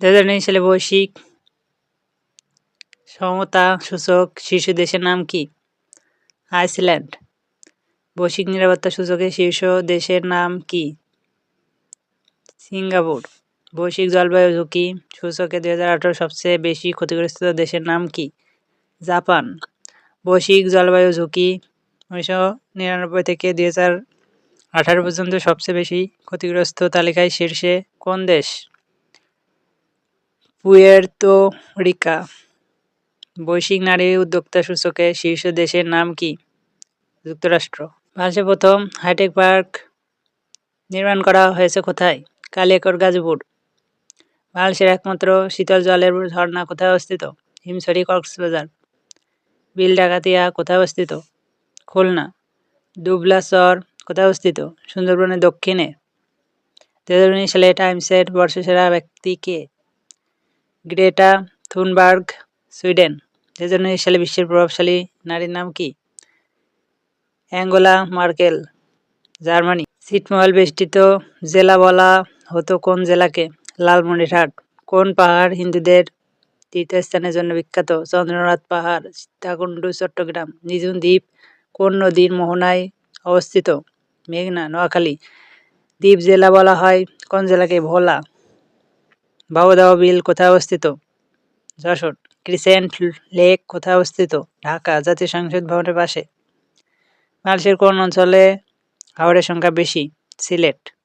2019 সালে বৈশ্বিক সমতা সূচক শীর্ষ দেশের নাম কি? আইসল্যান্ড। বৈশ্বিক নিরাপত্তা সূচকে শীর্ষ দেশের নাম কি? সিঙ্গাপুর। বৈশ্বিক জলবায়ু ঝুঁকি সূচকে 2018 সবচেয়ে বেশি ক্ষতিগ্রস্ত দেশের নাম কি? জাপান। বৈশ্বিক জলবায়ু ঝুঁকি 1999 থেকে 2018 পর্যন্ত সবচেয়ে বেশি ক্ষতিগ্রস্ত তালিকায় শীর্ষে কোন দেশ? পুয়ের্তো রিকা। বৈশ্বিক নারী উদ্যোক্তা সূচকে শীর্ষ দেশের নাম কি? যুক্তরাষ্ট্র। বাংলাদেশে প্রথম হাইটেক পার্ক নির্মাণ করা হয়েছে কোথায়? কালিয়াকৈর, গাজীপুর। বাংলাদেশের একমাত্র শীতল জলের ঝর্ণা কোথায় অবস্থিত? হিমছড়ি, কক্সবাজার। বিল ডাকাতিয়া কোথায় অবস্থিত? খুলনা। দুবলা চর কোথায় অবস্থিত? সুন্দরবনের দক্ষিণে। 2019 সালে টাইমসের বর্ষসেরা ব্যক্তি কে? Greta Thunberg, Sweden. 2019 সালে বিশ্বের প্রভাবশালী নারীর নাম কি? Angela Markle, Germany. ছিটমহল বেষ্টিত জেলা বলা হতো কোন জেলাকে? লালমনিরহাট। কোন পাহাড় হিন্দুদের তীর্থস্থানের জন্য বিখ্যাত? চন্দ্রনাথ পাহাড়, সীতাকুণ্ড, চট্টগ্রাম। নিঝুম দ্বীপ কোন নদীর মোহনায় অবস্থিত? মেঘনা, নোয়াখালী। দ্বীপ জেলা বলা হয় কোন জেলাকে? ভোলা। বাবুদাহ বিল কোথায় অবস্থিত? যশোর। ক্রিসেন্ট লেক কোথায় অবস্থিত? ঢাকা, জাতীয় সংসদ ভবনের পাশে। বাংলাদেশের কোন অঞ্চলে হাওরের সংখ্যা বেশি? সিলেট।